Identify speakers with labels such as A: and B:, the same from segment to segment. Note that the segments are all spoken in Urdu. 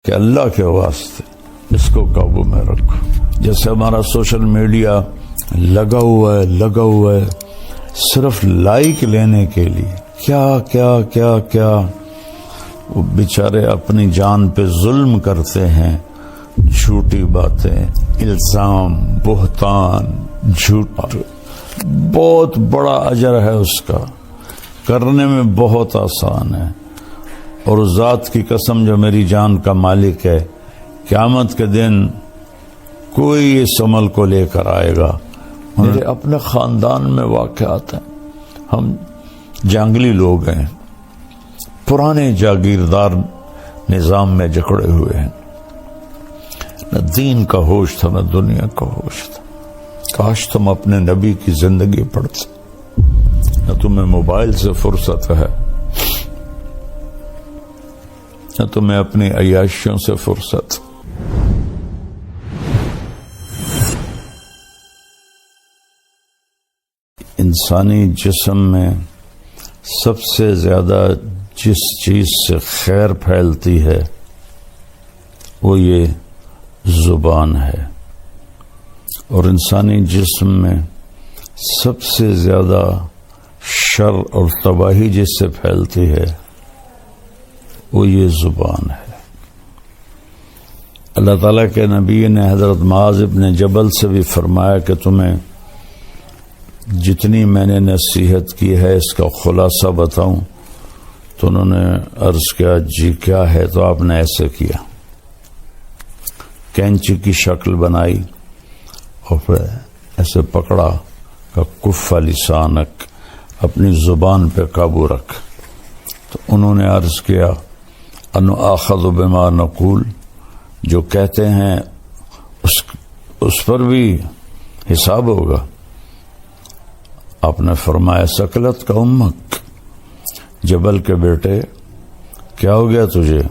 A: کہ اللہ کے واسطے اس کو قابو میں رکھو. جیسے ہمارا سوشل میڈیا لگا ہوا ہے صرف لائک لینے کے لیے. کیا کیا کیا کیا وہ بیچارے اپنی جان پہ ظلم کرتے ہیں. جھوٹی باتیں، الزام، بہتان، جھوٹ. بہت بڑا اجر ہے اس کا، کرنے میں بہت آسان ہے. اور اس ذات کی قسم جو میری جان کا مالک ہے، قیامت کے دن کوئی اس عمل کو لے کر آئے گا. میرے اپنے خاندان میں واقعات ہیں. ہم جنگلی لوگ ہیں، پرانے جاگیردار نظام میں جکڑے ہوئے ہیں. نہ دین کا ہوش تھا نہ دنیا کا ہوش تھا. کاش تم اپنے نبی کی زندگی پڑھتے. نہ تمہیں موبائل سے فرصت ہے نہ تمہیں اپنی عیاشیوں سے فرصت. انسانی جسم میں سب سے زیادہ جس چیز سے خیر پھیلتی ہے وہ یہ زبان ہے، اور انسانی جسم میں سب سے زیادہ شر اور تباہی جس سے پھیلتی ہے وہ یہ زبان ہے. اللہ تعالیٰ کے نبی نے حضرت معاذ بن جبل سے بھی فرمایا کہ تمہیں جتنی میں نے نصیحت کی ہے اس کا خلاصہ بتاؤں. تو انہوں نے عرض کیا جی کیا ہے؟ تو آپ نے ایسے کیا، کینچی کی شکل بنائی اور پھر ایسے پکڑا کہ کف لسانک، اپنی زبان پہ قابو رکھ. تو انہوں نے عرض کیا ان آخذ بما نقول، جو کہتے ہیں اس پر بھی حساب ہوگا. آپ نے فرمایا سکلت کا امک، جبل کے بیٹے کیا ہو گیا تجھے؟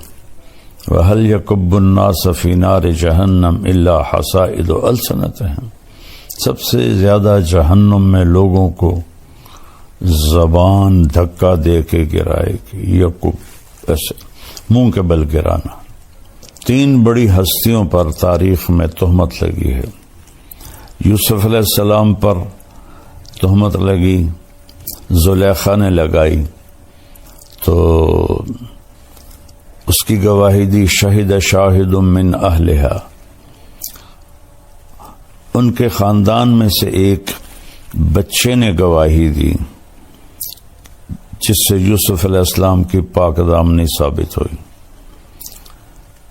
A: وَهَلْ يَكُبُّ النَّاسَ فِي نَارِ جَهَنَّمْ إِلَّا حَصَائِدُ أَلْسِنَتِهِمْ. سب سے زیادہ جہنم میں لوگوں کو زبان دھکا دے کے گرائے گی. یکب، ایسے منہ کے بل گرانا. 3 بڑی ہستیوں پر تاریخ میں تہمت لگی ہے. یوسف علیہ السلام پر تہمت لگی، زلیخا نے لگائی تو اس کی گواہی دی شہد شاہد من اہلہا. ان کے خاندان میں سے ایک بچے نے گواہی دی جس سے یوسف علیہ السلام کی پاک دامنی ثابت ہوئی.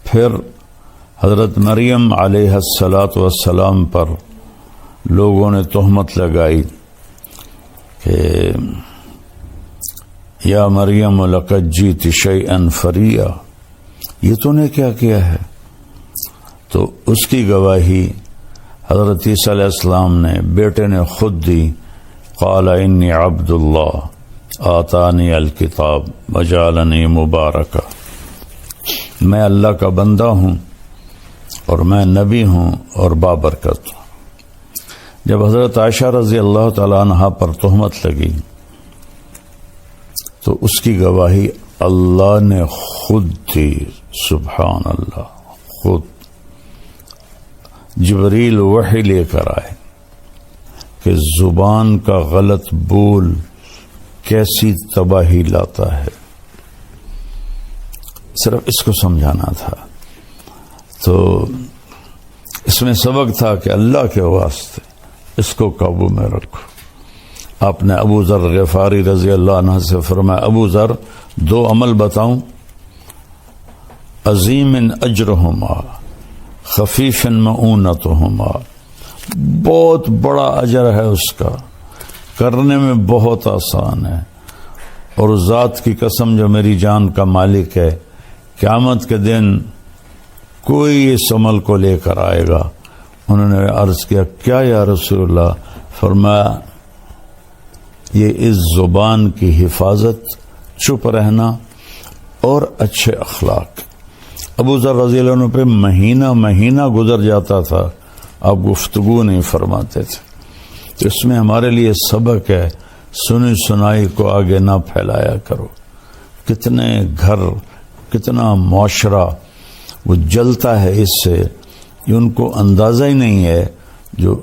A: پھر حضرت مریم علیہ السلام پر لوگوں نے تہمت لگائی کہ یا مریم لقد جیت شیئا فریا، یہ تو نے کیا کیا ہے؟ تو اس کی گواہی حضرت عیسیٰ علیہ السلام نے بیٹے نے خود دی. قال انی عبد اللہ آتانی الکتاب وجعلنی مبارکا، میں اللہ کا بندہ ہوں اور میں نبی ہوں اور بابرکت ہوں. جب حضرت عائشہ رضی اللہ تعالی عنہا پر تہمت لگی تو اس کی گواہی اللہ نے خود دی. سبحان اللہ. خود جبریل وحی لے کر آئے کہ زبان کا غلط بول کیسی تباہی لاتا ہے. صرف اس کو سمجھانا تھا. تو اس میں سبق تھا کہ اللہ کے واسطے اس کو قابو میں رکھو. آپ نے ابو ذر غفاری رضی اللہ عنہ سے فرمایا ابو ذر 2 عمل بتاؤں، عظیم اجرہما خفیف معونتہما، بہت بڑا اجر ہے اس کا، کرنے میں بہت آسان ہے. اور اس ذات کی قسم جو میری جان کا مالک ہے، قیامت کے دن کوئی اس عمل کو لے کر آئے گا. انہوں نے عرض کیا کیا یا رسول اللہ؟ فرمایا یہ اس زبان کی حفاظت، چپ رہنا اور اچھے اخلاق. ابو ذر رضی اللہ عنہ پہ مہینہ گزر جاتا تھا، آپ گفتگو نہیں فرماتے تھے. تو اس میں ہمارے لیے سبق ہے، سنی سنائی کو آگے نہ پھیلایا کرو. کتنے گھر، کتنا معاشرہ وہ جلتا ہے اس سے، یہ ان کو اندازہ ہی نہیں ہے. جو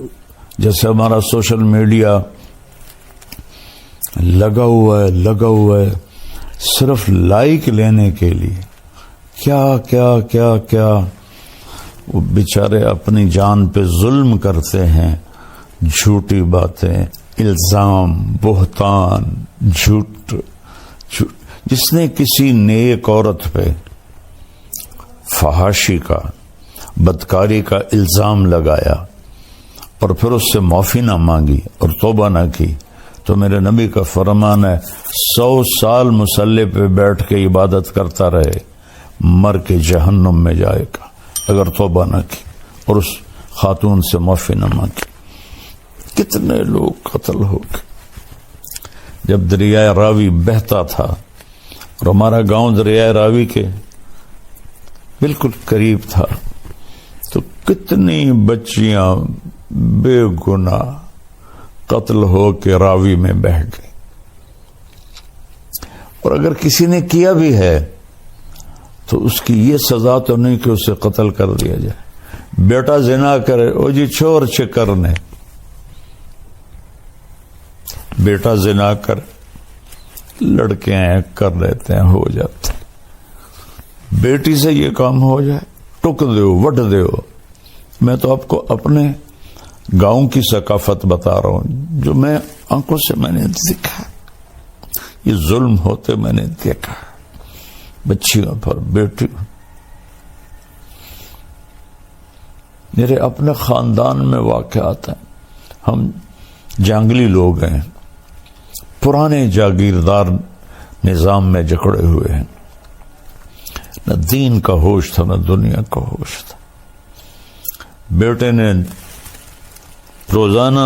A: جیسے ہمارا سوشل میڈیا لگا ہوا ہے صرف لائک لینے کے لیے. کیا کیا کیا کیا وہ بیچارے اپنی جان پہ ظلم کرتے ہیں. جھوٹی باتیں، الزام، بہتان، جھوٹ. جس نے کسی نیک عورت پہ فحاشی کا، بدکاری کا الزام لگایا اور پھر اس سے معافی نہ مانگی اور توبہ نہ کی، تو میرے نبی کا فرمان ہے 100 سال مصلی پہ بیٹھ کے عبادت کرتا رہے، مر کے جہنم میں جائے گا اگر توبہ نہ کی اور اس خاتون سے معافی نہ مانگی. کتنے لوگ قتل ہو گئے. جب دریائے راوی بہتا تھا اور ہمارا گاؤں دریائے راوی کے بالکل قریب تھا، تو کتنی بچیاں بے گناہ قتل ہو کے راوی میں بہہ گئی. اور اگر کسی نے کیا بھی ہے تو اس کی یہ سزا تو نہیں کہ اسے قتل کر دیا جائے. بیٹا زنا کرے، او جی چھوڑ کرنے. بیٹا زنا کرے، لڑکے ہیں کر لیتے ہیں، ہو جاتے. بیٹی سے یہ کام ہو جائے، ٹک دیو، وٹ دیو. میں تو آپ کو اپنے گاؤں کی ثقافت بتا رہا ہوں جو میں آنکھوں سے میں نے دیکھا. یہ ظلم ہوتے میں نے دیکھا بچیوں پر، بیٹیوں. میرے اپنے خاندان میں واقعات ہیں. ہم جنگلی لوگ ہیں، پرانے جاگیردار نظام میں جکڑے ہوئے ہیں. نہ دین کا ہوش تھا نہ دنیا کا ہوش تھا. بیٹے نے روزانہ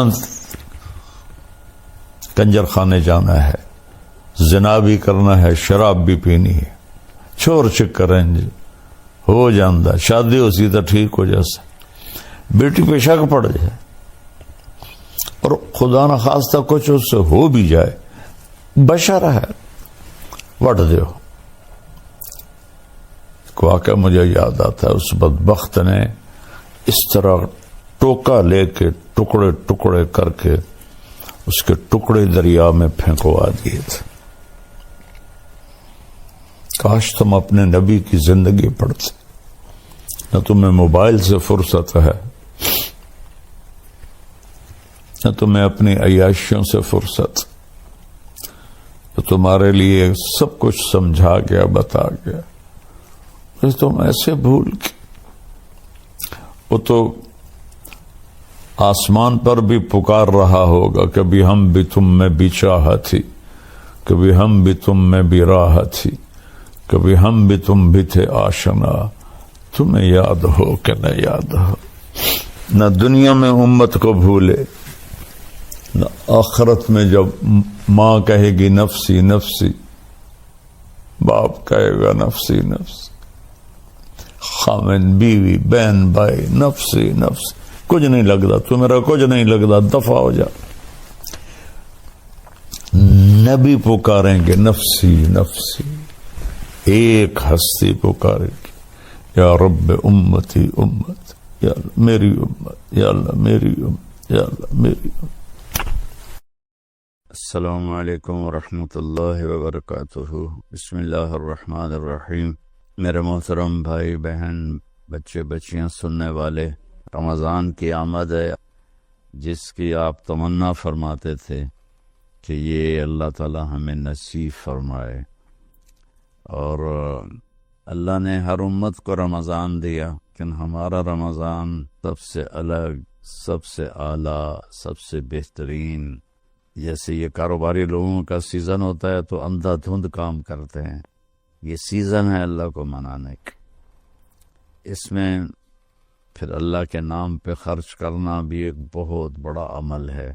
A: کنجر خانے جانا ہے، زنا بھی کرنا ہے، شراب بھی پینی ہے. چور چکر جی ہو جاندہ، شادی ہو سی تو ٹھیک ہو جیسے. بیٹی پہ شک پڑ جائے اور خدا نخواستہ کچھ اس سے ہو بھی جائے، بشر ہے، وٹ دیو. واقعہ مجھے یاد آتا ہے، اس بدبخت نے اس طرح ٹوکا لے کے ٹکڑے ٹکڑے کر کے اس کے ٹکڑے دریا میں پھینکوا دیے تھے. کاش تم اپنے نبی کی زندگی پڑھتے. نہ تمہیں موبائل سے فرصت ہے، نہ تمہیں اپنی عیاشیوں سے فرصت. تو تمہارے لیے سب کچھ سمجھا گیا، بتا گیا، تم ایسے بھول کے. وہ تو آسمان پر بھی پکار رہا ہوگا، کبھی ہم بھی تم میں بھی چاہ تھی، کبھی ہم بھی تم میں بھی راہ تھی، کبھی ہم بھی تم بھی تھے آشنا. تمہیں یاد ہو کہ نہ یاد ہو. نہ دنیا میں امت کو بھولے، نہ آخرت میں جب ماں کہے گی نفسی نفسی، باپ کہے گا نفسی نفسی، خامن بیوی بہن بھائی نفسی نفسی. کچھ نہیں لگتا تو میرا، کچھ نہیں لگتا، دفع ہو جا. نبی پکاریں گے نفسی نفسی. ایک ہستی پکارے گی، یا رب امتی امت، یا اللہ میری امت، یا اللہ میری امت، یا اللہ میری امت. السلام علیکم ورحمۃ اللہ وبرکاتہ. بسم اللہ الرحمن الرحیم. میرے محترم بھائی بہن، بچے بچیاں، سننے والے، رمضان کی آمد ہے جس کی آپ تمنا فرماتے تھے کہ یہ اللہ تعالی ہمیں نصیب فرمائے. اور اللہ نے ہر امت کو رمضان دیا، لیکن ہمارا رمضان سب سے الگ، سب سے اعلیٰ، سب سے بہترین. جیسے یہ کاروباری لوگوں کا سیزن ہوتا ہے تو اندھا دھند کام کرتے ہیں، یہ سیزن ہے اللہ کو منانے کا. اس میں پھر اللہ کے نام پہ خرچ کرنا بھی ایک بہت بڑا عمل ہے.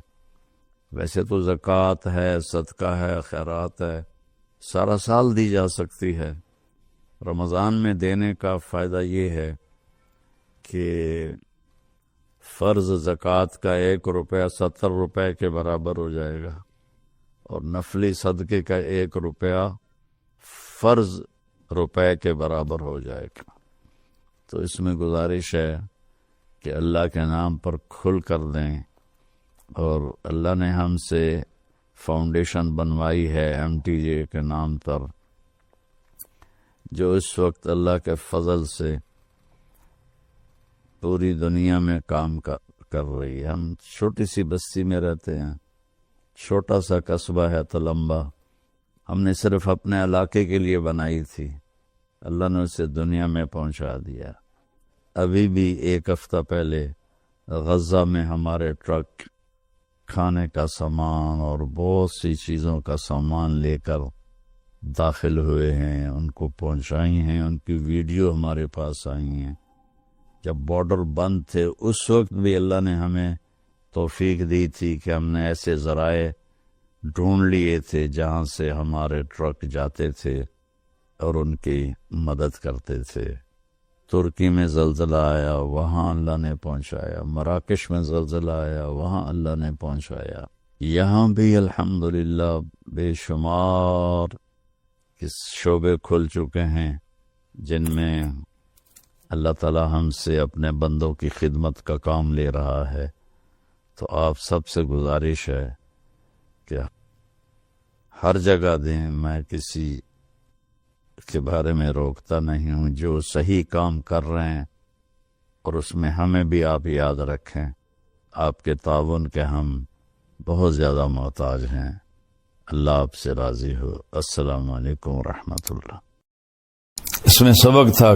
A: ویسے تو زکوٰۃ ہے، صدقہ ہے، خیرات ہے، سارا سال دی جا سکتی ہے. رمضان میں دینے کا فائدہ یہ ہے کہ فرض زکوٰۃ کا 1 روپیہ 70 روپے کے برابر ہو جائے گا، اور نفلی صدقے کا 1 روپیہ فرض روپے کے برابر ہو جائے گا. تو اس میں گزارش ہے کہ اللہ کے نام پر کھل کر دیں، اور اللہ نے ہم سے فاؤنڈیشن بنوائی ہے MTJ کے نام پر، جو اس وقت اللہ کے فضل سے پوری دنیا میں کام کر رہی ہے۔ ہم چھوٹی سی بستی میں رہتے ہیں، چھوٹا سا قصبہ ہے تلمبا، ہم نے صرف اپنے علاقے کے لیے بنائی تھی، اللہ نے اسے دنیا میں پہنچا دیا۔ ابھی بھی ایک ہفتہ پہلے غزہ میں ہمارے ٹرک کھانے کا سامان اور بہت سی چیزوں کا سامان لے کر داخل ہوئے ہیں، ان کو پہنچائی ہیں، ان کی ویڈیو ہمارے پاس آئی ہیں۔ جب بارڈر بند تھے اس وقت بھی اللہ نے ہمیں توفیق دی تھی کہ ہم نے ایسے ذرائع ڈھونڈ لیے تھے جہاں سے ہمارے ٹرک جاتے تھے اور ان کی مدد کرتے تھے۔ ترکی میں زلزلہ آیا، وہاں اللہ نے پہنچایا، مراکش میں زلزلہ آیا، وہاں اللہ نے پہنچایا۔ یہاں بھی الحمدللہ بے شمار شعبے کھل چکے ہیں جن میں اللہ تعالی ہم سے اپنے بندوں کی خدمت کا کام لے رہا ہے۔ تو آپ سب سے گزارش ہے کہ ہر جگہ دیں، میں کسی کے بارے میں روکتا نہیں ہوں، جو صحیح کام کر رہے ہیں اور اس میں ہمیں بھی آپ یاد رکھیں، آپ کے تعاون کے ہم بہت زیادہ محتاج ہیں۔ اللہ آپ سے راضی ہو۔ السلام علیکم ورحمۃ اللہ۔ اس میں سبق تھا